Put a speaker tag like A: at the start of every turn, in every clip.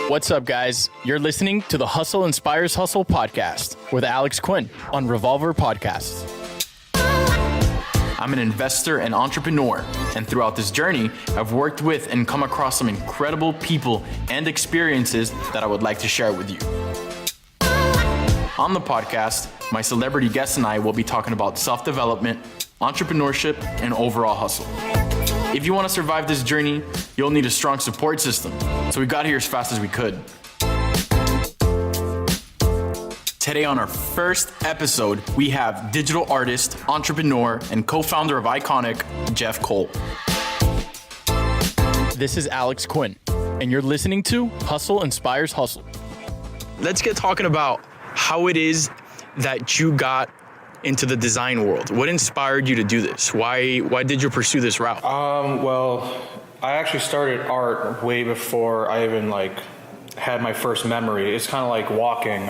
A: What's up, guys? You're listening to the Hustle Inspires Hustle podcast with Alex Quin on Revolver Podcasts. I'm an investor and entrepreneur, and throughout this journey, I've worked with and come across some incredible people and experiences that I would like to share with you. On the podcast, my celebrity guests and I will be talking about self-development, entrepreneurship, and overall hustle. If you want to survive this journey, you'll need a strong support system. So we got here as fast as we could. Today on our first episode, we have digital artist, entrepreneur, and co-founder of Ikonick, Jeff Cole. This is Alex Quin, and you're listening to Hustle Inspires Hustle. Let's get talking about how it is that you got into the design world. What inspired you to do this? Why did you pursue this route?
B: Well, I actually started art way before I even had my first memory. It's kind of like walking.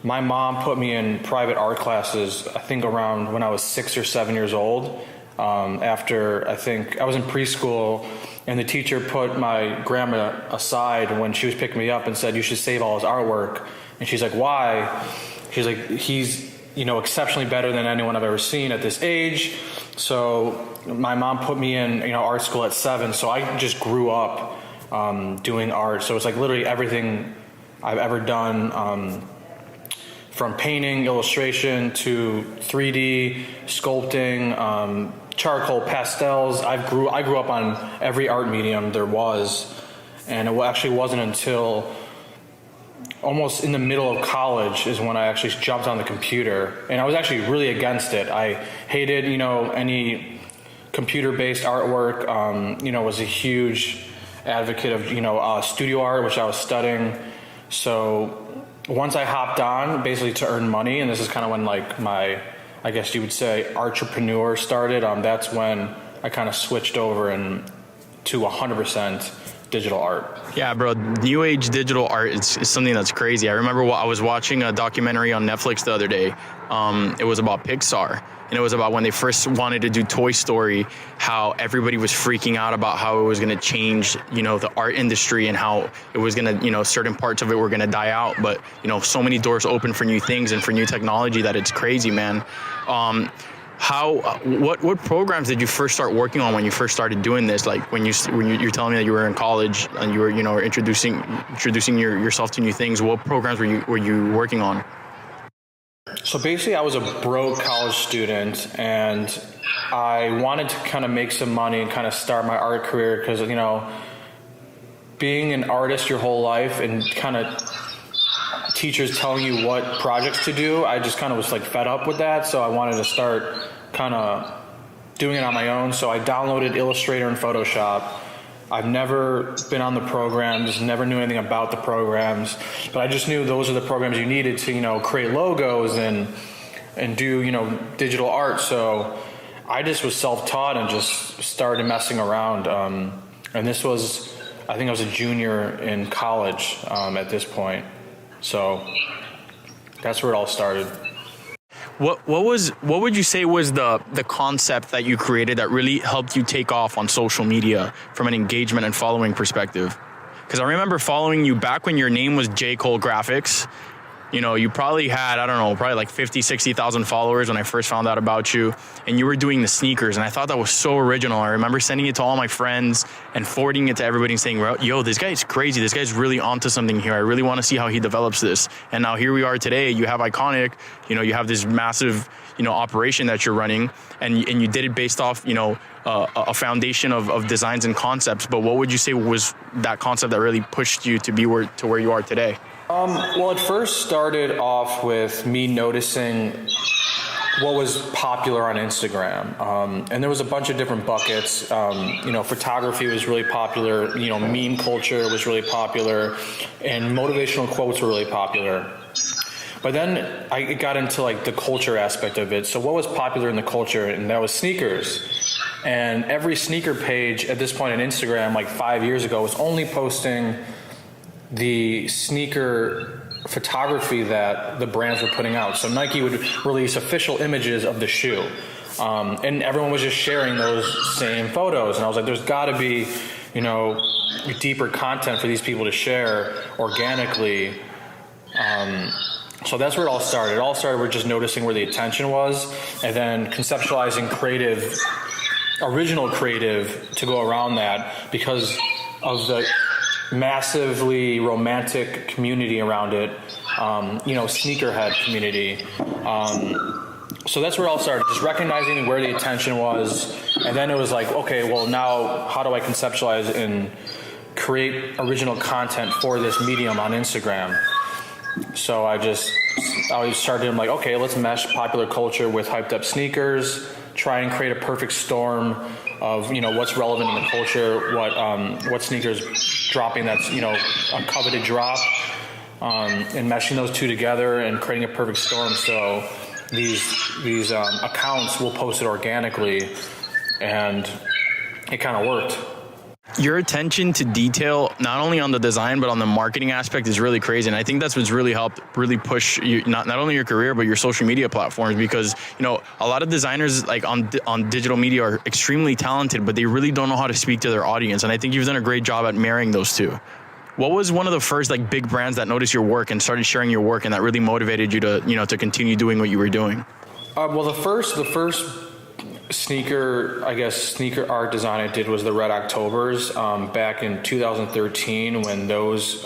B: My mom put me in private art classes, I think around when I was 6 or 7 years old. After I think I was in preschool, and the teacher put my grandma aside when she was picking me up and said, "You should save all his artwork." And she's like, "Why?" She's like, "He's exceptionally better than anyone I've ever seen at this age." So my mom put me in, art school at 7. So I just grew up doing art. So it's like literally everything I've ever done, from painting, illustration to 3D, sculpting, charcoal, pastels. I grew up on every art medium there was. And it actually wasn't until almost in the middle of college is when I actually jumped on the computer, and I was actually really against it. I hated, any computer-based artwork. Was a huge advocate of, studio art, which I was studying. So once I hopped on, basically to earn money, and this is kind of when my, I guess you would say, entrepreneur started. That's when I kind of switched over to 100% digital art.
A: Yeah, bro. New age digital art is something that's crazy. I remember I was watching a documentary on Netflix the other day. It was about Pixar, and it was about when they first wanted to do Toy Story, how everybody was freaking out about how it was going to change, the art industry, and how it was going to, certain parts of it were going to die out. But, so many doors open for new things and for new technology that it's crazy, man. What programs did you first start working on when you first started doing this? Like when you're telling me that you were in college and you were, introducing yourself to new things. What programs were you working on?
B: So basically, I was a broke college student, and I wanted to kind of make some money and kind of start my art career because being an artist your whole life and kind of teachers telling you what projects to do, I just kind of was fed up with that. So I wanted to start kind of doing it on my own. So I downloaded Illustrator and Photoshop. I've never been on the programs, never knew anything about the programs, but I just knew those are the programs you needed to, create logos and do, digital art. So I just was self-taught and just started messing around. And this was, I think I was a junior in college at this point. So that's where it all started.
A: What would you say was the concept that you created that really helped you take off on social media from an engagement and following perspective? Because I remember following you back when your name was J. Cole Graphics. You probably had, probably 50, 60,000 followers when I first found out about you, and you were doing the sneakers, and I thought that was so original. I remember sending it to all my friends and forwarding it to everybody and saying, yo, this guy's crazy. This guy's really onto something here. I really want to see how he develops this. And now here we are today. You have Ikonick, you have this massive, operation that you're running, and you did it based off, a foundation of designs and concepts. But what would you say was that concept that really pushed you to be where you are today?
B: Well, it first started off with me noticing what was popular on Instagram. And there was a bunch of different buckets. Photography was really popular. Meme culture was really popular. And motivational quotes were really popular. But then I got into the culture aspect of it. So what was popular in the culture? And that was sneakers. And every sneaker page at this point on Instagram, 5 years ago, was only posting the sneaker photography that the brands were putting out. So Nike would release official images of the shoe. And everyone was just sharing those same photos. And I was like, there's got to be, deeper content for these people to share organically. So that's where it all started. It all started with just noticing where the attention was, and then conceptualizing original creative to go around that, because of the massively romantic community around it, sneakerhead community. So that's where it all started, just recognizing where the attention was. And then it was like, okay, well, now how do I conceptualize and create original content for this medium on Instagram? So I started, I'm like, okay, let's mesh popular culture with hyped up sneakers, try and create a perfect storm of, what's relevant in the culture, what sneakers dropping that's, a coveted drop, and meshing those two together and creating a perfect storm. So these accounts will post it organically, and it kind of worked.
A: Your attention to detail, not only on the design, but on the marketing aspect, is really crazy. And I think that's what's really helped really push you, not only your career, but your social media platforms, because, a lot of designers like on digital media are extremely talented, but they really don't know how to speak to their audience. And I think you've done a great job at marrying those two. What was one of the first big brands that noticed your work and started sharing your work, and that really motivated you to, to continue doing what you were doing?
B: Well, the first sneaker art design I did was the Red Octobers back in 2013 when those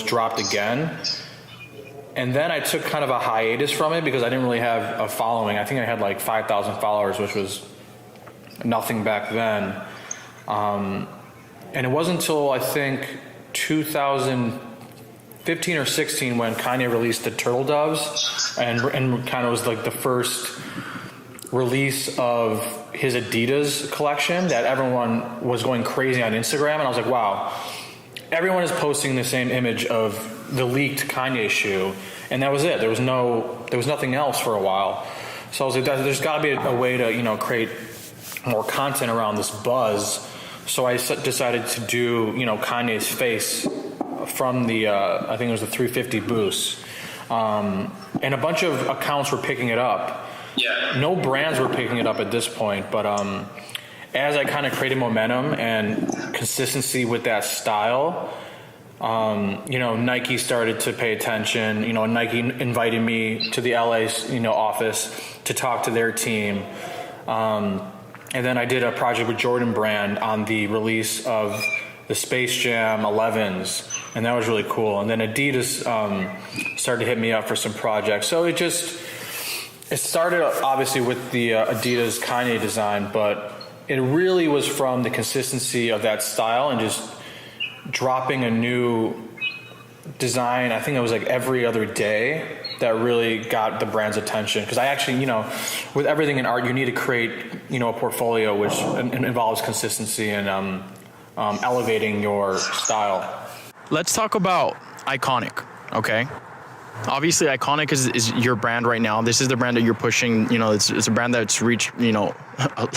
B: dropped again. And then I took kind of a hiatus from it because I didn't really have a following. I think I had 5,000 followers, which was nothing back then. And it wasn't until I think 2015 or 16 when Kanye released the Turtle Doves, and kind of was the first release of his Adidas collection that everyone was going crazy on Instagram. And I was like, wow, everyone is posting the same image of the leaked Kanye shoe, and that was it. There was nothing else for a while. So I was like, there's got to be a way to create more content around this buzz. So I decided to do Kanye's face from the I think it was the 350 Boost, and a bunch of accounts were picking it up. Yeah. No brands were picking it up at this point, but as I kind of created momentum and consistency with that style, Nike started to pay attention. Nike invited me to the LA office to talk to their team, and then I did a project with Jordan Brand on the release of the Space Jam 11s, and that was really cool. And then Adidas started to hit me up for some projects. So it started obviously with the Adidas Kanye design, but it really was from the consistency of that style and just dropping a new design. I think it was every other day that really got the brand's attention. Because I actually, with everything in art, you need to create, a portfolio which involves consistency and elevating your style.
A: Let's talk about Ikonick, okay? Obviously, Ikonick is your brand right now. This is the brand that you're pushing. It's a brand that's reached, a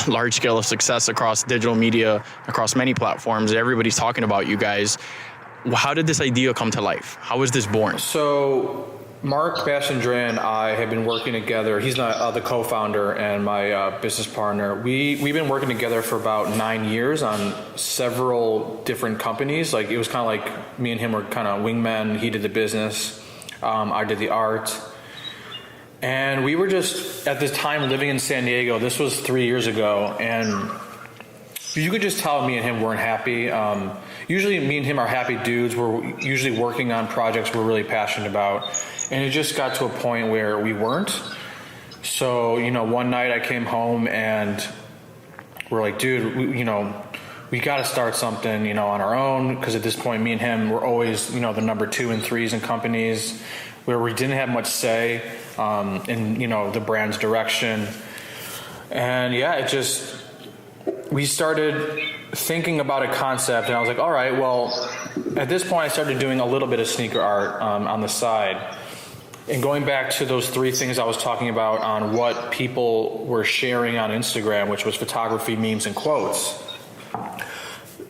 A: large scale of success across digital media, across many platforms. Everybody's talking about you guys. How did this idea come to life? How was this born?
B: So Mark Bastandre and I have been working together. He's the co-founder and my business partner. We've been working together for about 9 years on several different companies. It was kind of like me and him were kind of wingmen. He did the business. I did the art, and we were just at this time living in San Diego. This was 3 years ago, and you could just tell me and him weren't happy. Usually me and him are happy dudes. We're usually working on projects we're really passionate about, and it just got to a point where we weren't. So, one night I came home and we're like, dude, we got to start something, on our own, because at this point, me and him were always, the number 2 and 3s in companies where we didn't have much say in, the brand's direction. And yeah, we started thinking about a concept, and I was like, all right, well, at this point, I started doing a little bit of sneaker art on the side. And going back to those 3 things I was talking about on what people were sharing on Instagram, which was photography, memes, and quotes.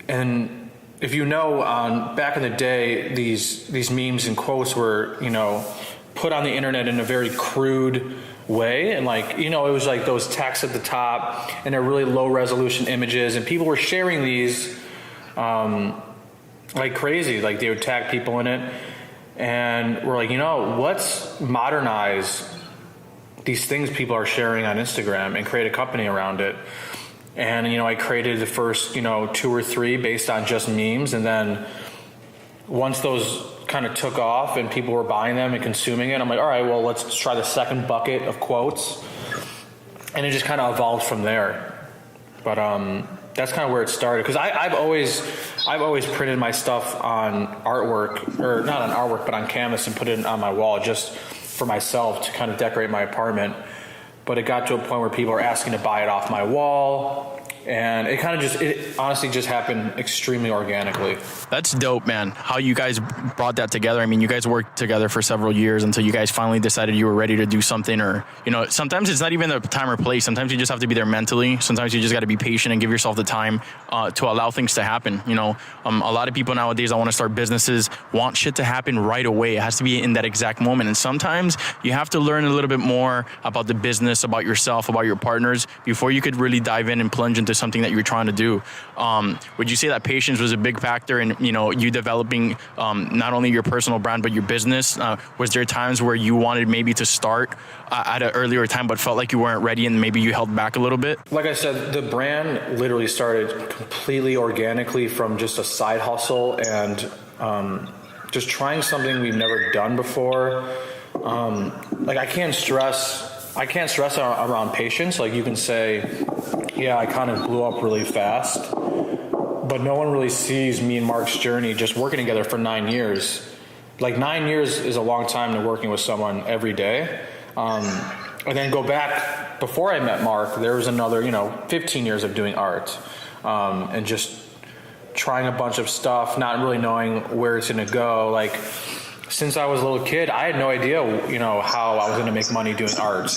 B: And if back in the day, these memes and quotes were, put on the internet in a very crude way. And it was those texts at the top and they're really low resolution images. And people were sharing these like crazy. Like they would tag people in it, and we're like, let's modernize these things people are sharing on Instagram and create a company around it. And I created the first 2 or 3 based on just memes, and then once those kind of took off and people were buying them and consuming it, I'm like, all right, well, let's try the second bucket of quotes, and it just kind of evolved from there. But that's kind of where it started, because I've always printed my stuff on artwork, or not on artwork, but on canvas, and put it on my wall just for myself to kind of decorate my apartment. But it got to a point where people are asking to buy it off my wall. And it honestly just happened extremely organically.
A: That's dope, man. How you guys brought that together. I mean, you guys worked together for several years until you guys finally decided you were ready to do something. Or, sometimes it's not even the time or place. Sometimes you just have to be there mentally. Sometimes you just got to be patient and give yourself the time to allow things to happen. A lot of people nowadays that want to start businesses want shit to happen right away. It has to be in that exact moment. And sometimes you have to learn a little bit more about the business, about yourself, about your partners before you could really dive in and plunge into something that you're trying to do. Would you say that patience was a big factor in you developing not only your personal brand but your business? Was there times where you wanted maybe to start at an earlier time but felt like you weren't ready and maybe you held back a little bit?
B: Like I said, the brand literally started completely organically from just a side hustle and just trying something we've never done before. I can't stress around patience. Like you can say, yeah, I kind of blew up really fast, but no one really sees me and Mark's journey just working together for 9 years. Like 9 years is a long time to working with someone every day. And then go back before I met Mark, there was another, 15 years of doing art, and just trying a bunch of stuff, not really knowing where it's going to go. Like, since I was a little kid, I had no idea, how I was going to make money doing art.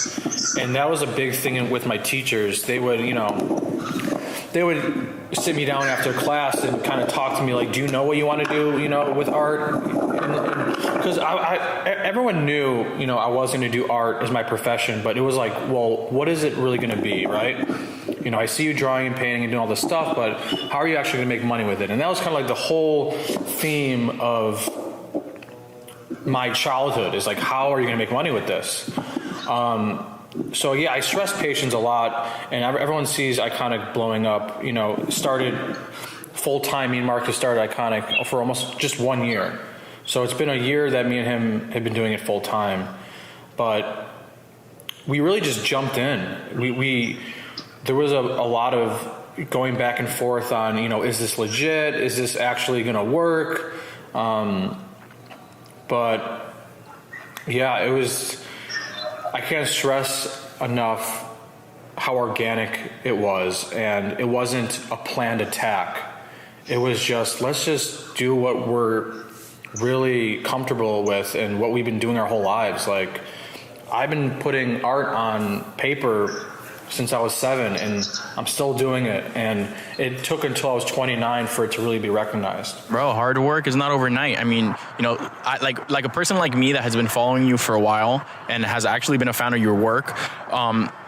B: And that was a big thing with my teachers. They would sit me down after class and kind of talk to me like, do you know what you want to do, with art? Because everyone knew, I was going to do art as my profession, but it was like, well, what is it really going to be, right? I see you drawing and painting and doing all this stuff, but how are you actually going to make money with it? And that was kind of like the whole theme of my childhood, is like, how are you going to make money with this? So yeah, I stress patience a lot, and everyone sees Ikonick blowing up. Started full-time. Me and Marcus started Ikonick for almost just 1 year. So it's been a year that me and him have been doing it full-time. But we really just jumped in. There was a lot of going back and forth on, is this legit? Is this actually going to work? But yeah, I can't stress enough how organic it was, and it wasn't a planned attack. It was just, let's just do what we're really comfortable with and what we've been doing our whole lives. Like, I've been putting art on paper since I was 7, and I'm still doing it. And it took until I was 29 for it to really be recognized.
A: Bro, hard work is not overnight. I mean, like a person like me that has been following you for a while and has actually been a fan of your work.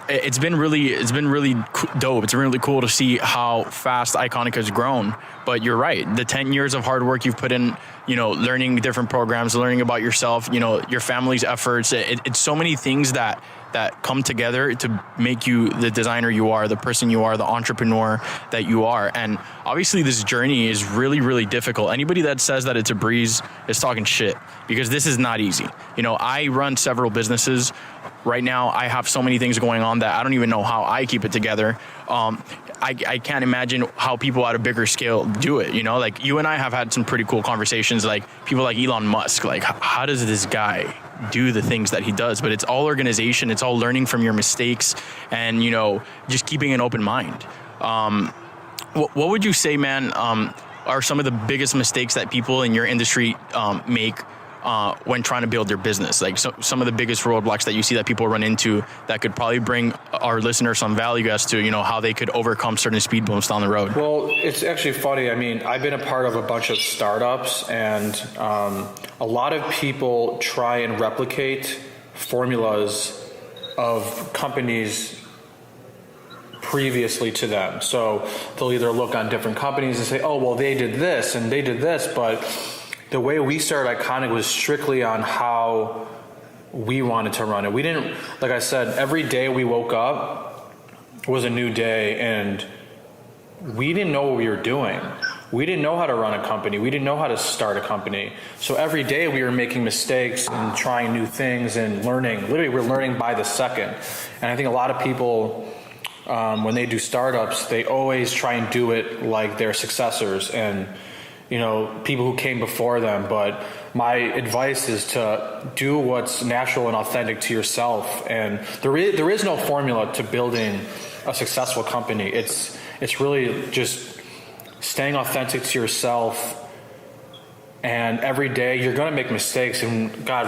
A: It's been really dope. It's really cool to see how fast Ikonick has grown. But you're right. The 10 years of hard work you've put in, learning different programs, learning about yourself, your family's efforts. It's so many things that come together to make you the designer you are, the person you are, the entrepreneur that you are. And obviously this journey is really, really difficult. Anybody that says that it's a breeze is talking shit, because this is not easy. I run several businesses. Right now, I have so many things going on that I don't even know how I keep it together. I can't imagine how people at a bigger scale do it. Like you and I have had some pretty cool conversations, like people like Elon Musk, like how does this guy do the things that he does? But it's all organization. It's all learning from your mistakes and, just keeping an open mind. What would you say, man, are some of the biggest mistakes that people in your industry make when trying to build their business? Like some of the biggest roadblocks that you see that people run into that could probably bring our listeners some value as to, how they could overcome certain speed bumps down the road.
B: Well, it's actually funny. I mean, I've been a part of a bunch of startups, and a lot of people try and replicate formulas of companies previously to them. So they'll either look on different companies and say, oh, well, they did this and they did this. But the way we started Ikonick was strictly on how we wanted to run it. We didn't, like I said, every day we woke up was a new day, and we didn't know what we were doing. We didn't know how to run a company. We didn't know how to start a company. So every day we were making mistakes and trying new things and learning. Literally, we're learning by the second. And I think a lot of people, when they do startups, they always try and do it like their successors and, you know, people who came before them. But my advice is to do what's natural and authentic to yourself. And there is no formula to building a successful company. It's really just staying authentic to yourself, and every day you're going to make mistakes. And God,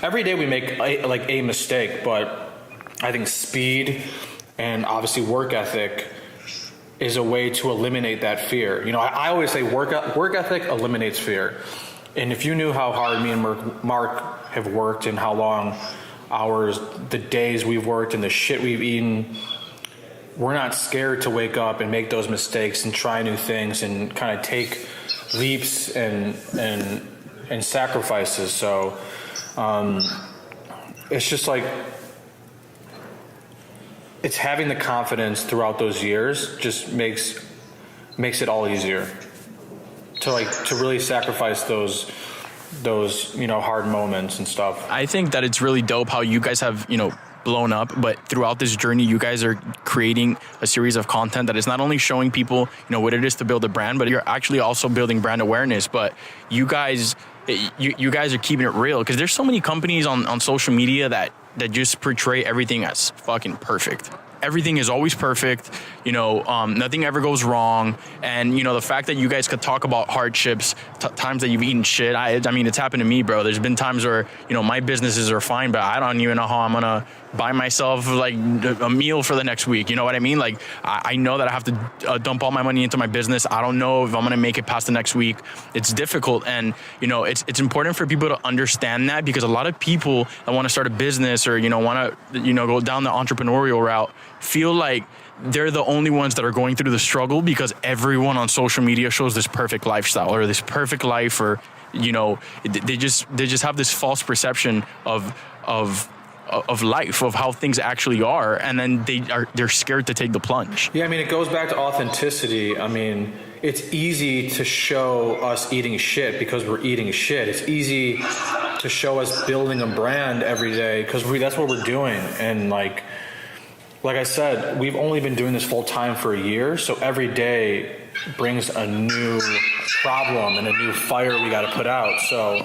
B: every day we make a mistake, but I think speed and obviously work ethic is a way to eliminate that fear. You know, I always say work ethic eliminates fear. And if you knew how hard me and Mark have worked and how long hours, the days we've worked and the shit we've eaten, we're not scared to wake up and make those mistakes and try new things and kind of take leaps and sacrifices. So it's just like, it's having the confidence throughout those years just makes it all easier to really sacrifice those hard moments and stuff.
A: I think that it's really dope how you guys have, blown up, but throughout this journey, you guys are creating a series of content that is not only showing people, what it is to build a brand, but you're actually also building brand awareness. But you guys are keeping it real, because there's so many companies on social media that just portray everything as fucking perfect. Everything is always perfect, nothing ever goes wrong. And, the fact that you guys could talk about hardships, times that you've eaten shit. I mean, it's happened to me, bro. There's been times where, my businesses are fine, but I don't even know how I'm going to buy myself like a meal for the next week. You know what I mean? Like, I know that I have to dump all my money into my business. I don't know if I'm going to make it past the next week. It's difficult. And, it's important for people to understand that, because a lot of people that want to start a business or, want to, go down the entrepreneurial route feel like they're the only ones that are going through the struggle because everyone on social media shows this perfect lifestyle or this perfect life, or, they just have this false perception of life, of how things actually are, and then they're scared to take the plunge.
B: Yeah, I mean, it goes back to authenticity. I mean, it's easy to show us eating shit because we're eating shit. It's easy to show us building a brand every day because that's what we're doing. And like I said, we've only been doing this full time for a year, so every day brings a new problem and a new fire we got to put out. So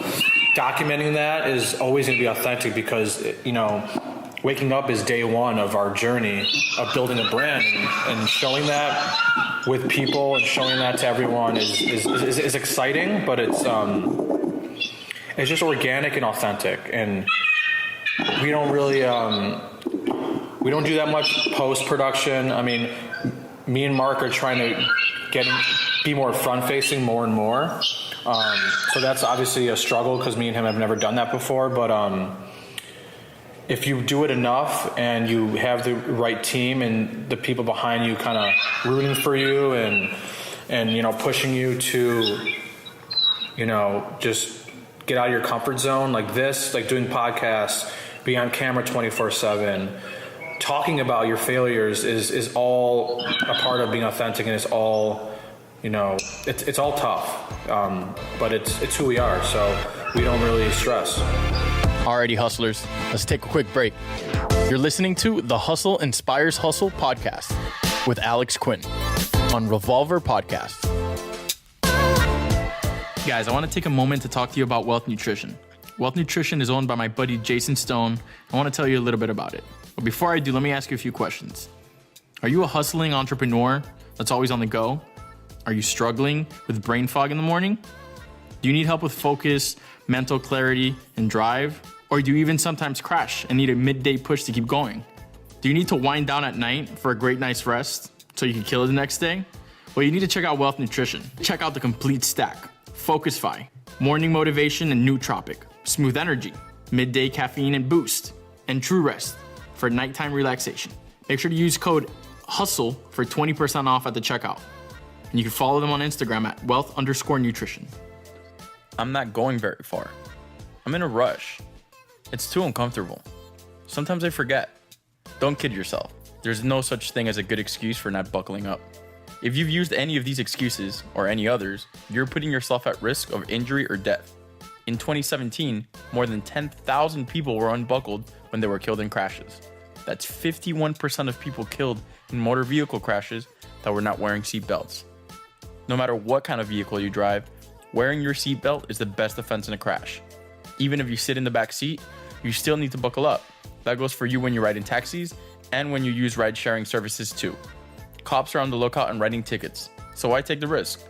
B: documenting that is always going to be authentic, because waking up is day one of our journey of building a brand, and showing that with people and showing that to everyone is exciting, but it's just organic and authentic. And we don't really we don't do that much post-production. I mean, me and Mark are trying to be more front-facing more and more. So that's obviously a struggle because me and him have never done that before. But if you do it enough and you have the right team and the people behind you kind of rooting for you and pushing you to, just get out of your comfort zone, like this, like doing podcasts, be on camera 24/7, talking about your failures is all a part of being authentic, and it's all, it's all tough, but it's who we are, so we don't really stress.
A: Alrighty, hustlers, let's take a quick break. You're listening to the Hustle Inspires Hustle podcast with Alex Quin on Revolver Podcast. Guys, I want to take a moment to talk to you about Wealth Nutrition. Wealth Nutrition is owned by my buddy Jason Stone. I want to tell you a little bit about it. But before I do, let me ask you a few questions. Are you a hustling entrepreneur that's always on the go? Are you struggling with brain fog in the morning? Do you need help with focus, mental clarity, and drive? Or do you even sometimes crash and need a midday push to keep going? Do you need to wind down at night for a great night's rest so you can kill it the next day? Well, you need to check out Wealth Nutrition. Check out the complete stack: Focusify, Morning Motivation and Nootropic, Smooth Energy, Midday Caffeine and Boost, and True Rest for nighttime relaxation. Make sure to use code hustle for 20% off at the checkout. And you can follow them on Instagram at wealth_nutrition. I'm not going very far. I'm in a rush. It's too uncomfortable. Sometimes I forget. Don't kid yourself. There's no such thing as a good excuse for not buckling up. If you've used any of these excuses, or any others, you're putting yourself at risk of injury or death. In 2017, more than 10,000 people were unbuckled when they were killed in crashes. That's 51% of people killed in motor vehicle crashes that were not wearing seatbelts. No matter what kind of vehicle you drive, wearing your seatbelt is the best defense in a crash. Even if you sit in the back seat, you still need to buckle up. That goes for you when you ride in taxis and when you use ride-sharing services too. Cops are on the lookout and writing tickets, so why take the risk?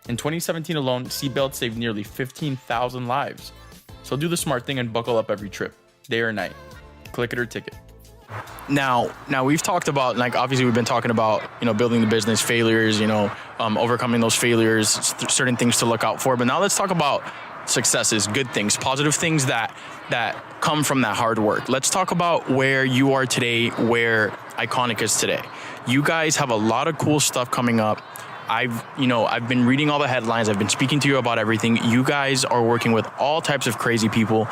A: In 2017 alone, seatbelts saved nearly 15,000 lives. So do the smart thing and buckle up every trip, day or night. Click it or ticket. Now we've talked about, like, obviously we've been talking about, building the business, failures, overcoming those failures, certain things to look out for. But now let's talk about successes, good things, positive things that come from that hard work. Let's talk about where you are today, where Ikonick is today. You guys have a lot of cool stuff coming up. I've been reading all the headlines. I've been speaking to you about everything. You guys are working with all types of crazy people.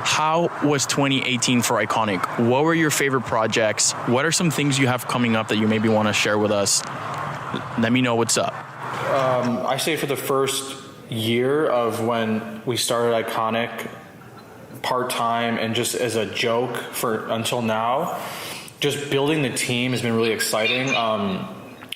A: How was 2018 for Ikonick? What were your favorite projects? What are some things you have coming up that you maybe want to share with us? Let me know what's up.
B: I say for the first year of when we started Ikonick part-time and just as a joke until now, just building the team has been really exciting.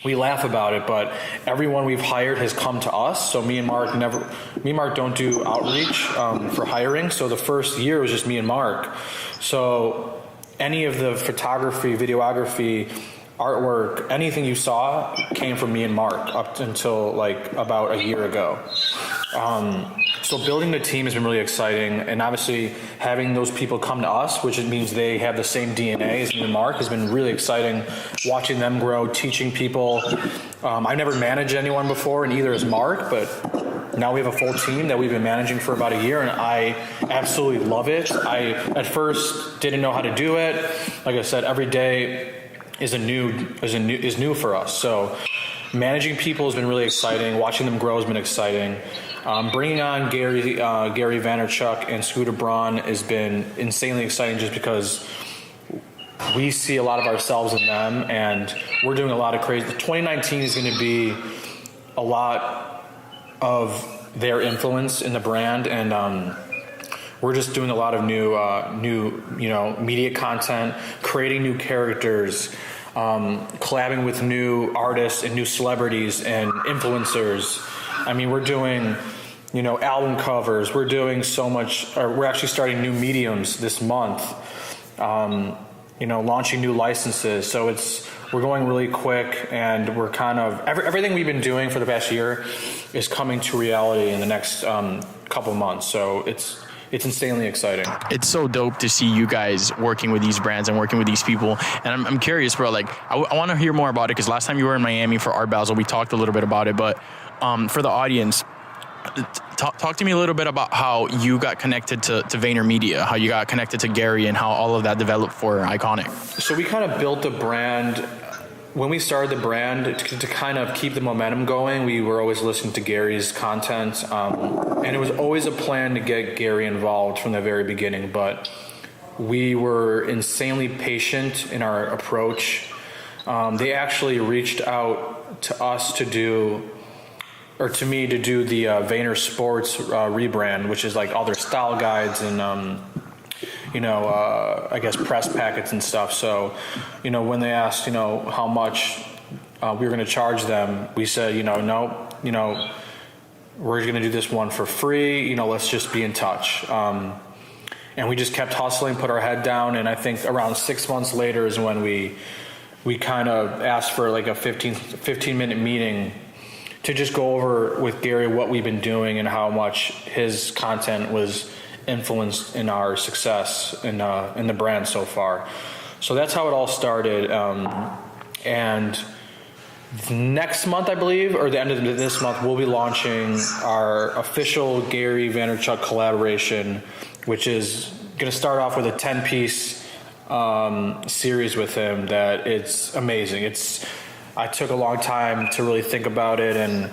B: We laugh about it, but everyone we've hired has come to us. So me and Mark don't do outreach for hiring. So the first year was just me and Mark. So any of the photography, videography, artwork, anything you saw came from me and Mark up until like about a year ago. So building the team has been really exciting, and obviously having those people come to us, which means they have the same DNA as me and Mark, has been really exciting. Watching them grow, teaching people. I never managed anyone before, and either has Mark, but now we have a full team that we've been managing for about a year, and I absolutely love it. I at first didn't know how to do it. Like I said, every day is new for us. So managing people has been really exciting. Watching them grow has been exciting. Bringing on Gary Vaynerchuk and Scooter Braun has been insanely exciting, just because we see a lot of ourselves in them, and we're doing a lot of crazy. 2019 is going to be a lot of their influence in the brand, and we're just doing a lot of new media content, creating new characters, collabing with new artists and new celebrities and influencers. I mean, we're doing, album covers. We're doing so much. We're actually starting new mediums this month. Launching new licenses. So we're going really quick, and we're kind of everything we've been doing for the past year is coming to reality in the next couple months. So it's insanely exciting.
A: It's so dope to see you guys working with these brands and working with these people. And I'm curious, bro, like, I want to hear more about it, because last time you were in Miami for Art Basel, we talked a little bit about it. But for the audience, talk to me a little bit about how you got connected to VaynerMedia, how you got connected to Gary, and how all of that developed for Ikonick. So
B: we kind of built the brand. When we started the brand, to kind of keep the momentum going, we were always listening to Gary's content. And it was always a plan to get Gary involved from the very beginning. But we were insanely patient in our approach. They actually reached out to us to do the Vayner Sports rebrand, which is like all their style guides and I guess press packets and stuff. So, when they asked, how much we were going to charge them, we said, no, we're going to do this one for free. Let's just be in touch. And we just kept hustling, put our head down. And I think around 6 months later is when we kind of asked for like a 15-minute meeting to just go over with Gary what we've been doing and how much his content was influenced in our success in the brand so far. So that's how it all started. And next month, I believe, or the end of this month, we'll be launching our official Gary Vaynerchuk collaboration, which is going to start off with a 10-piece series with him that it's amazing. I took a long time to really think about it and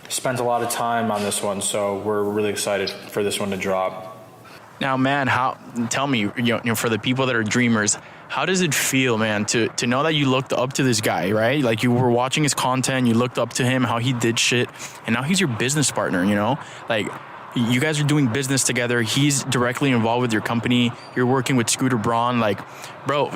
B: spent a lot of time on this one, so we're really excited for this one to drop.
A: Now, man, tell me, for the people that are dreamers, how does it feel, man, to know that you looked up to this guy, right? Like, you were watching his content, you looked up to him, how he did shit, and now he's your business partner, Like, you guys are doing business together. He's directly involved with your company. You're working with Scooter Braun. Like, bro,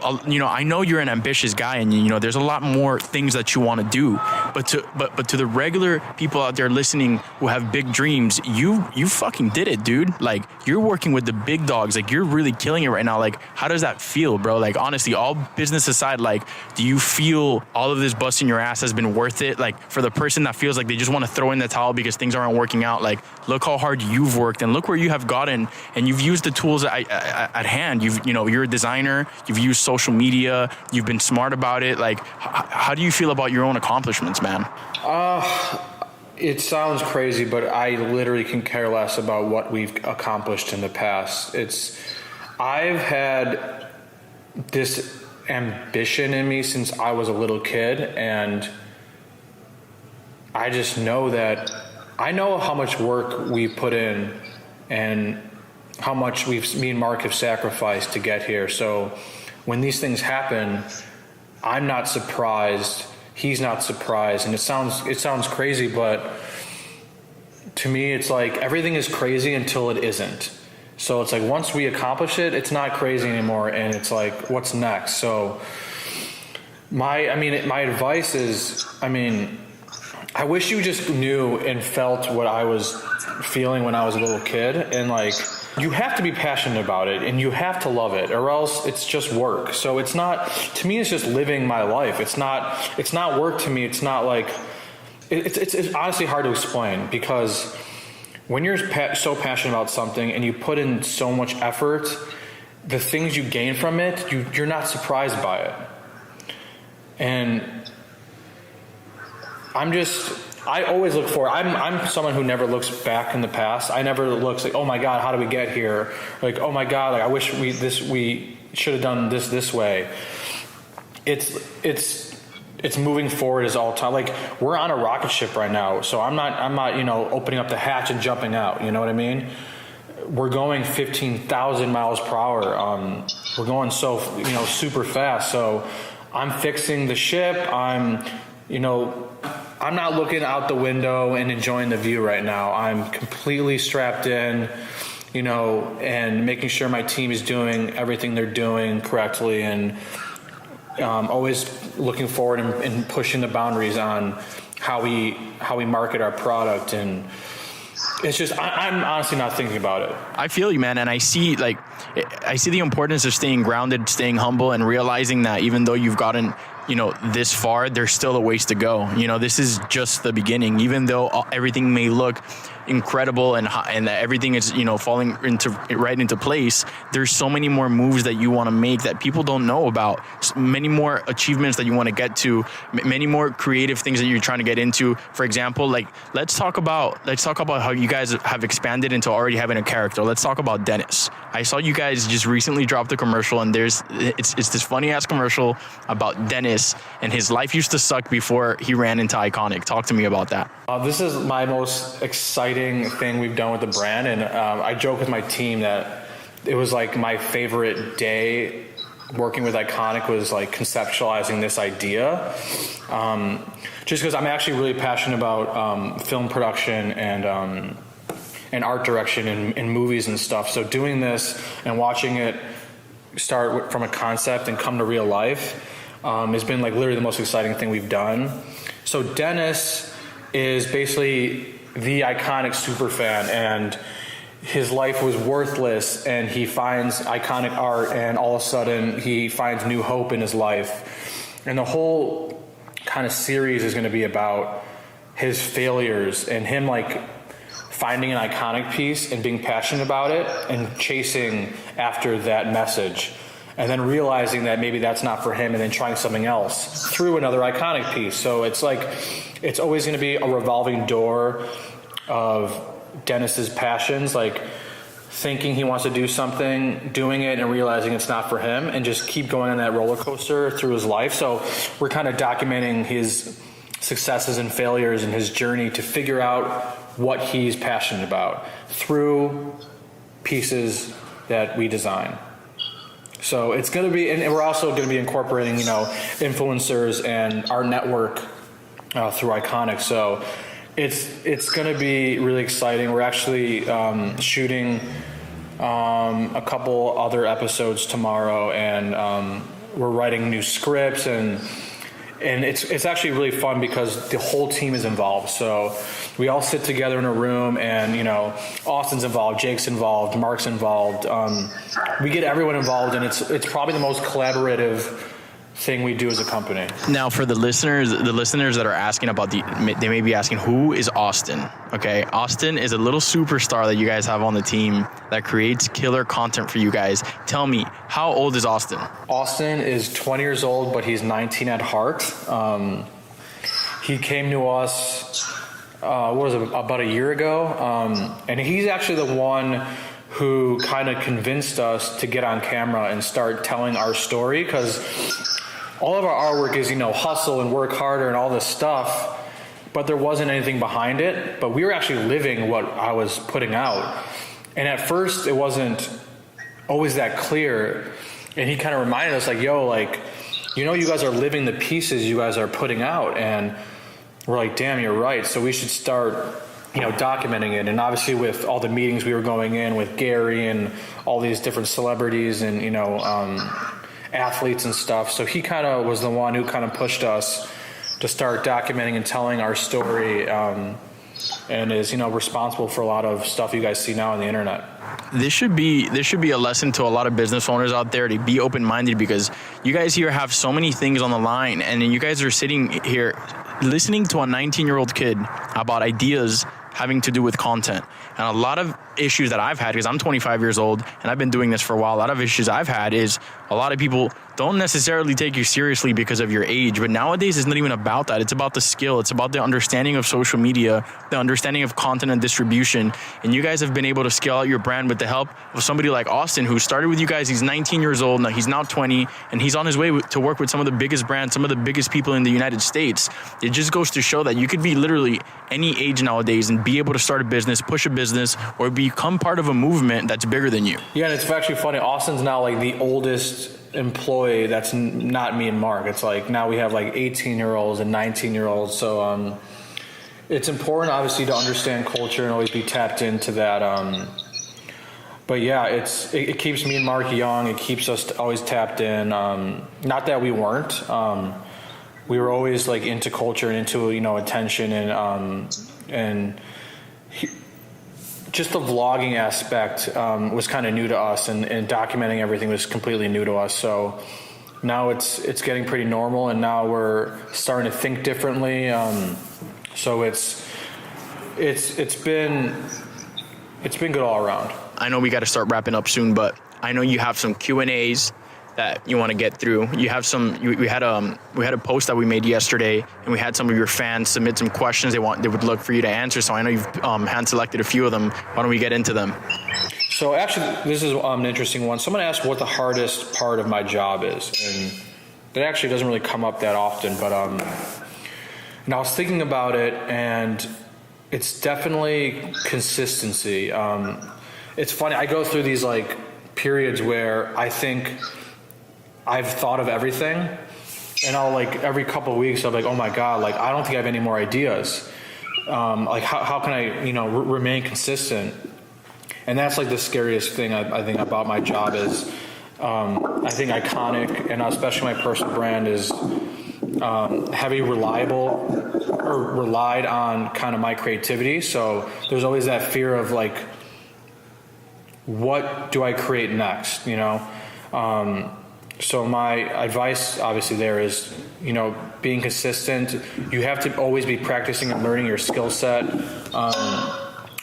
A: I know you're an ambitious guy, and there's a lot more things that you want to do. But to the regular people out there listening who have big dreams, you fucking did it, dude. Like, you're working with the big dogs. Like, you're really killing it right now. Like, how does that feel, bro? Like, honestly, all business aside, like, do you feel all of this busting your ass has been worth it? Like, for the person that feels like they just want to throw in the towel because things aren't working out, like, look how hard you've worked and look where you have gotten, and you've used the tools at hand. You're a designer. You've used social media. You've been smart about it. Like, how do you feel about your own accomplishments, man?
B: It sounds crazy, but I literally can care less about what we've accomplished in the past. I've had this ambition in me since I was a little kid, and I just know that I know how much work we put in and how much me and Mark have sacrificed to get here. So when these things happen, I'm not surprised. He's not surprised. And it sounds crazy, but to me, it's like everything is crazy until it isn't. So it's like once we accomplish it, it's not crazy anymore. And it's like, what's next? So my advice is, I wish you just knew and felt what I was feeling when I was a little kid. And like, you have to be passionate about it and you have to love it, or else it's just work. So it's not, to me, it's just living my life. It's not work to me. It's not like, it's honestly hard to explain, because when you're so passionate about something and you put in so much effort, the things you gain from it, you're not surprised by it. And I always look forward. I'm someone who never looks back in the past. I never looks like, oh my God, how did we get here? Like, oh my God, like I wish we should have done this way. It's moving forward is all time. Like, we're on a rocket ship right now, so I'm not opening up the hatch and jumping out. You know what I mean? We're going 15,000 miles per hour. We're going so super fast. So I'm fixing the ship. I'm not looking out the window and enjoying the view right now. I'm completely strapped in, and making sure my team is doing everything they're doing correctly, and always looking forward and pushing the boundaries on how we market our product. And it's just, I'm honestly not thinking about it.
A: I feel you, man. And I see the importance of staying grounded, staying humble, and realizing that even though you've gotten this far, there's still a ways to go. This is just the beginning. Even though everything may look incredible and that everything is falling right into place, there's so many more moves that you want to make that people don't know about, many more achievements that you want to get to, many more creative things that you're trying to get into. For example, like let's talk about how you guys have expanded into already having a character. Let's talk about Dennis. I saw you guys just recently dropped a commercial, and it's this funny ass commercial about Dennis, and his life used to suck before he ran into Ikonick. Talk to me about that.
B: This is my most exciting thing we've done with the brand, and I joke with my team that it was like my favorite day working with Ikonick was like conceptualizing this idea, just because I'm actually really passionate about film production and art direction in movies and stuff. So doing this and watching it start from a concept and come to real life has been like literally the most exciting thing we've done. So Dennis is basically the Ikonick super fan, and his life was worthless, and he finds Ikonick art, and all of a sudden he finds new hope in his life. And the whole kind of series is going to be about his failures and him like finding an Ikonick piece and being passionate about it and chasing after that message, and then realizing that maybe that's not for him, and then trying something else through another Ikonick piece. So it's like, it's always going to be a revolving door of Dennis's passions. Like thinking he wants to do something, doing it and realizing it's not for him, and just keep going on that roller coaster through his life. So we're kind of documenting his successes and failures and his journey to figure out what he's passionate about through pieces that we design. So it's going to be, and we're also going to be incorporating, influencers and our network through Ikonick. So it's going to be really exciting. We're actually shooting a couple other episodes tomorrow, and we're writing new scripts, and it's actually really fun because the whole team is involved. So we all sit together in a room, and Austin's involved, Jake's involved, Mark's involved. We get everyone involved, and it's probably the most collaborative thing we do as a company.
A: Now, for the listeners that are asking about they may be asking, who is Austin? Okay, Austin is a little superstar that you guys have on the team that creates killer content for you guys. Tell me, how old is Austin?
B: Austin is 20 years old, but he's 19 at heart. He came to us, about a year ago, and he's actually the one who kind of convinced us to get on camera and start telling our story, because all of our artwork is, hustle and work harder and all this stuff, but there wasn't anything behind it. But we were actually living what I was putting out. And at first it wasn't always that clear. And he kind of reminded us you guys are living the pieces you guys are putting out. And we're like, damn, you're right. So we should start, documenting it. And obviously with all the meetings we were going in with Gary and all these different celebrities and, athletes and stuff. So he kind of was the one who kind of pushed us to start documenting and telling our story, and is, responsible for a lot of stuff you guys see now on the internet.
A: This should be a lesson to a lot of business owners out there to be open-minded, because you guys here have so many things on the line, and you guys are sitting here listening to a 19-year-old kid about ideas having to do with content. And a lot of issues that I've had, because I'm 25 years old and I've been doing this for a while, a lot of issues I've had is a lot of people don't necessarily take you seriously because of your age. But nowadays, it's not even about that. It's about the skill. It's about the understanding of social media, the understanding of content and distribution. And you guys have been able to scale out your brand with the help of somebody like Austin, who started with you guys. He's 19 years old. Now he's now 20, and he's on his way to work with some of the biggest brands, some of the biggest people in the United States. It just goes to show that you could be literally any age nowadays and be able to start a business, push a business, or become part of a movement that's bigger than you.
B: Yeah, and it's actually funny. Austin's now like the oldest employee that's not me and Mark. It's like now we have like 18-year-olds and 19-year-olds. So it's important, obviously, to understand culture and always be tapped into that. But yeah, it keeps me and Mark young. It keeps us always tapped in. Not that we weren't. We were always like into culture and into attention and just the vlogging aspect was kind of new to us, and documenting everything was completely new to us. So now it's getting pretty normal, and now we're starting to think differently. So it's been good all around.
A: I know we got to start wrapping up soon, but I know you have some Q&As that you want to get through. You have some. We had a post that we made yesterday, and we had some of your fans submit some questions they would look for you to answer. So I know you've hand selected a few of them. Why don't we get into them?
B: So actually, this is an interesting one. Someone asked what the hardest part of my job is, and that actually doesn't really come up that often. But and I was thinking about it, and it's definitely consistency. It's funny. I go through these like periods where I think I've thought of everything, and I'll like every couple of weeks I'm like, oh my God, like I don't think I have any more ideas. Like how can I remain consistent? And that's like the scariest thing I think about my job is I think Ikonick, and especially my personal brand, is heavy relied on kind of my creativity. So there's always that fear of like, what do I create next? So my advice obviously there is, being consistent. You have to always be practicing and learning your skill set.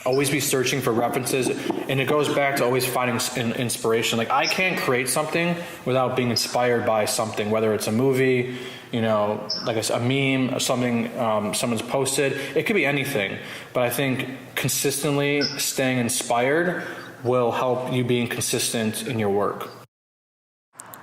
B: Always be searching for references. And it goes back to always finding inspiration. Like I can't create something without being inspired by something, whether it's a movie, like a meme or something someone's posted. It could be anything. But I think consistently staying inspired will help you being consistent in your work.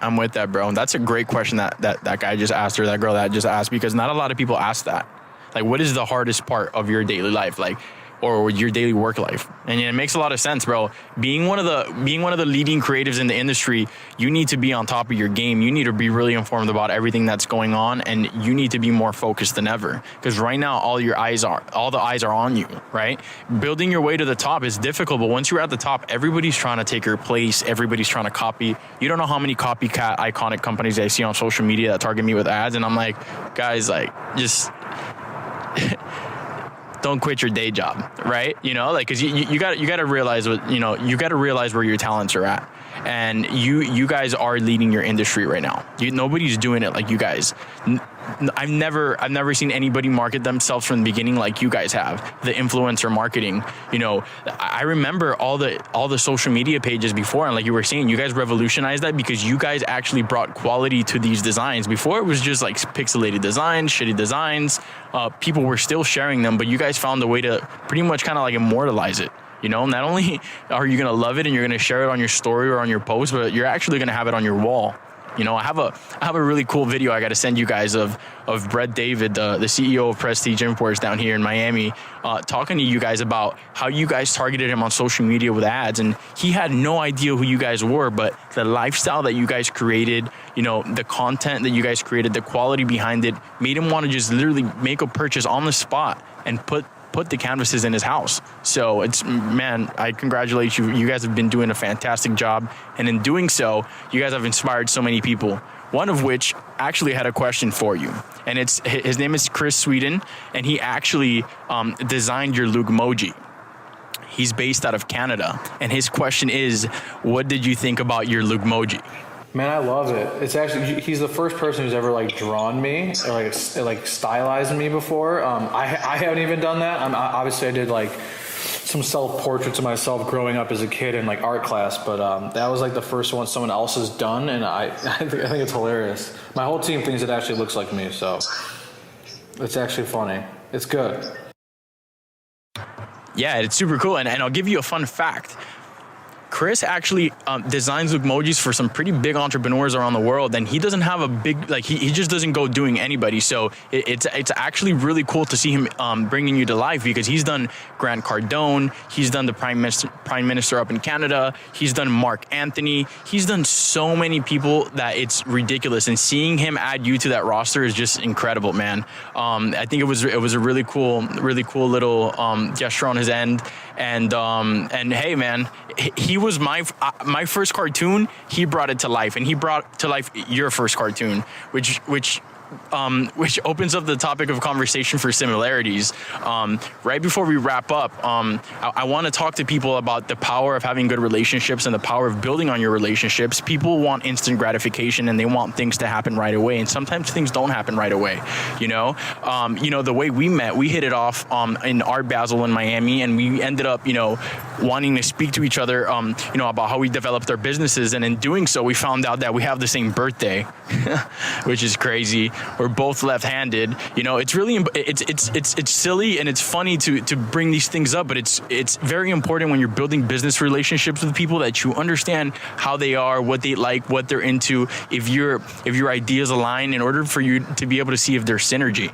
A: I'm with that, bro. And that's a great question that guy just asked, or that girl that just asked, because not a lot of people ask that. Like, what is the hardest part of your daily life? Like, or your daily work life? And it makes a lot of sense, bro. Being one of the leading creatives in the industry, you need to be on top of your game. You need to be really informed about everything that's going on, and you need to be more focused than ever. Because right now, all the eyes are on you, right? Building your way to the top is difficult, but once you're at the top, everybody's trying to take your place. Everybody's trying to copy. You don't know how many copycat iconic companies I see on social media that target me with ads, and I'm like, guys, like, just don't quit your day job, right? You know, like, cause you got to realize what, you know, you got to realize where your talents are at. And you guys are leading your industry right now. Nobody's doing it like you guys. I've never seen anybody market themselves from the beginning like you guys have. The influencer marketing, you know, I remember all the social media pages before, and like you were saying, you guys revolutionized that because you guys actually brought quality to these designs. Before, it was just like pixelated designs, shitty designs. People were still sharing them, but you guys found a way to pretty much kind of like immortalize it. You know, not only are you going to love it and you're going to share it on your story or on your post, but you're actually going to have it on your wall. You know, I have a really cool video I got to send you guys of Brett David, the CEO of Prestige Imports down here in Miami, talking to you guys about how you guys targeted him on social media with ads. And he had no idea who you guys were, but the lifestyle that you guys created, you know, the content that you guys created, the quality behind it made him want to just literally make a purchase on the spot and put the canvases in his house. So man, I congratulate you. You guys have been doing a fantastic job. And in doing so, you guys have inspired so many people. One of which actually had a question for you. And his name is Chris Sweden. And he actually designed your Lugmoji. He's based out of Canada. And his question is, what did you think about your Lugmoji?
B: Man, I love it. It's actually, he's the first person who's ever like drawn me or like stylized me before. I haven't even done that. Obviously I did like some self-portraits of myself growing up as a kid in like art class, but that was like the first one someone else has done, and I think it's hilarious. My whole team thinks it actually looks like me, so it's actually funny. It's good. Yeah,
A: it's super cool, and I'll give you a fun fact. Chris actually designs Lugmojis for some pretty big entrepreneurs around the world, and he doesn't have a big, like, he just doesn't go doing anybody. So it's actually really cool to see him bringing you to life, because he's done Grant Cardone, he's done the Prime Minister up in Canada, he's done Mark Anthony, he's done so many people that it's ridiculous. And seeing him add you to that roster is just incredible, man. I think it was a really cool little gesture on his end. And hey, man, he was my first cartoon. He brought it to life, and he brought to life your first cartoon, which opens up the topic of conversation for similarities. Right before we wrap up, I want to talk to people about the power of having good relationships and the power of building on your relationships. People want instant gratification, and they want things to happen right away, and sometimes things don't happen right away. You know, the way we met, we hit it off in Art Basel in Miami, and we ended up, wanting to speak to each other, about how we developed our businesses, and in doing so, we found out that we have the same birthday, which is crazy. We're both left-handed. It's really it's silly and it's funny to bring these things up, but it's very important when you're building business relationships with people that you understand how they are, what they like, what they're into. If your ideas align, in order for you to be able to see if there's synergy.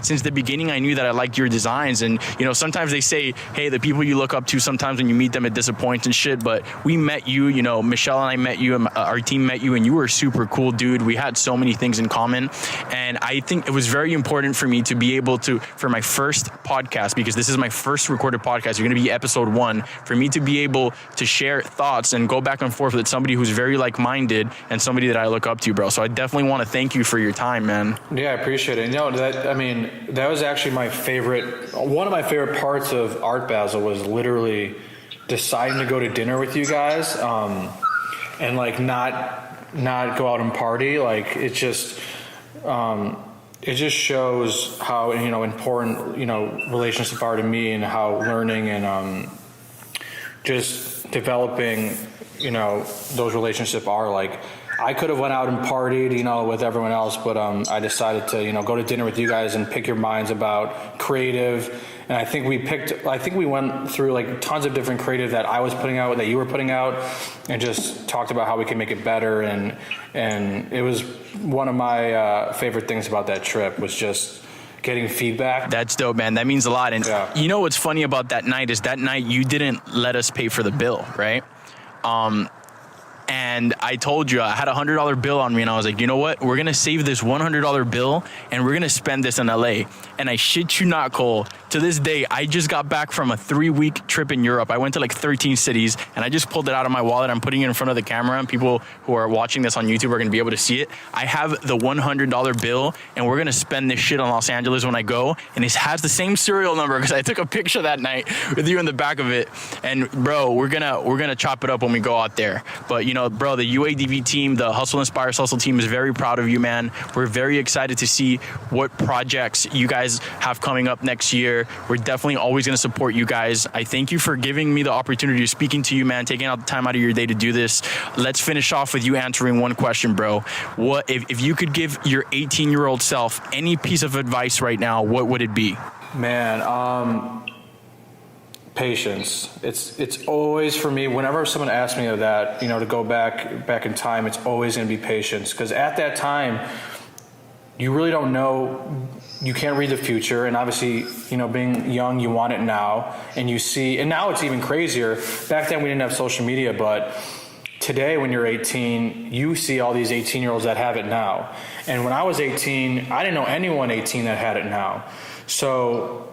A: Since the beginning, I knew that I liked your designs, and sometimes they say, hey, the people you look up to, sometimes when you meet them, it disappoints and shit. But we met you. Michelle and I met you, and our team met you, and you were a super cool dude. We had so many things in common. And I think it was very important for me to be able to, for my first podcast, because this is my first recorded podcast, you're going to be episode 1, for me to be able to share thoughts and go back and forth with somebody who's very like-minded and somebody that I look up to, bro. So I definitely want to thank you for your time, man.
B: Yeah, I appreciate it. That was actually one of my favorite parts of Art Basel was literally deciding to go to dinner with you guys, and like not go out and party. Like it just shows how important relationships are to me, and how learning and just developing those relationships are. Like I could have went out and partied with everyone else, but I decided to go to dinner with you guys and pick your minds about creative And I think we went through like tons of different creative that I was putting out, that you were putting out, and just talked about how we can make it better. And it was one of my favorite things about that trip was just getting feedback.
A: That's dope, man. That means a lot. And you know what's funny about that night is that night you didn't let us pay for the bill, right? And I told you I had a $100 bill on me, and I was like, you know what? We're gonna save this $100 bill, and we're gonna spend this in LA. And I shit you not, Cole. To this day, I just got back from a 3-week trip in Europe. I went to like 13 cities, and I just pulled it out of my wallet. I'm putting it in front of the camera, and people who are watching this on YouTube are gonna be able to see it. I have the $100 bill, and we're gonna spend this shit on Los Angeles when I go. And it has the same serial number because I took a picture that night with you in the back of it. And bro, we're gonna chop it up when we go out there. But you know, bro, the UADV team, the Hustle Inspires Hustle team is very proud of you, man. We're very excited to see what projects you guys have coming up next year. We're definitely always going to support you guys. I thank you for giving me the opportunity of speaking to you, man, taking out the time out of your day to do this. Let's finish off with you answering one question, bro. What if you could give your 18-year-old self any piece of advice right now, what would it be?
B: Man, patience. It's always, for me, whenever someone asks me of that, you know, to go back in time, it's always going to be patience, because at that time you really don't know, you can't read the future, and obviously, you know, being young, you want it now, and you see, and now it's even crazier. Back then we didn't have social media, but today when you're 18, you see all these 18-year-olds that have it now. And when I was 18, I didn't know anyone 18 that had it now. So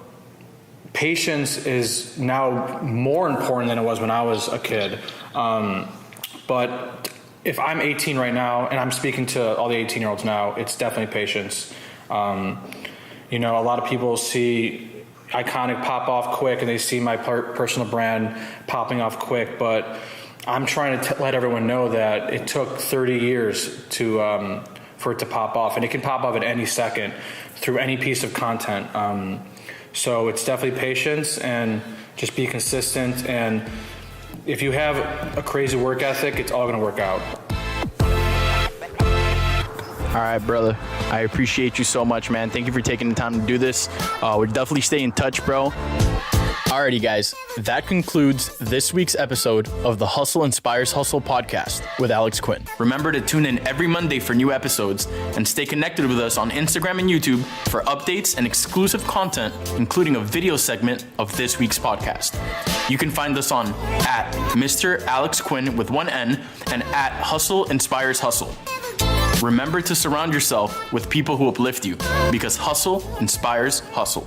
B: patience is now more important than it was when I was a kid. But if I'm 18 right now and I'm speaking to all the 18-year-olds now, it's definitely patience. You know, a lot of people see Ikonick pop off quick, and they see my personal brand popping off quick, but I'm trying to let everyone know that it took 30 years to for it to pop off, and it can pop off at any second through any piece of content. So it's definitely patience, and just be consistent, and if you have a crazy work ethic, it's all going to work out.
A: All right, brother. I appreciate you so much, man. Thank you for taking the time to do this. We'll definitely stay in touch, bro. Alrighty, guys. That concludes this week's episode of the Hustle Inspires Hustle podcast with Alex Quin. Remember to tune in every Monday for new episodes, and stay connected with us on Instagram and YouTube for updates and exclusive content, including a video segment of this week's podcast. You can find us on at Mr. Alex Quin with one N and at Hustle Inspires Hustle. Remember to surround yourself with people who uplift you, because hustle inspires hustle.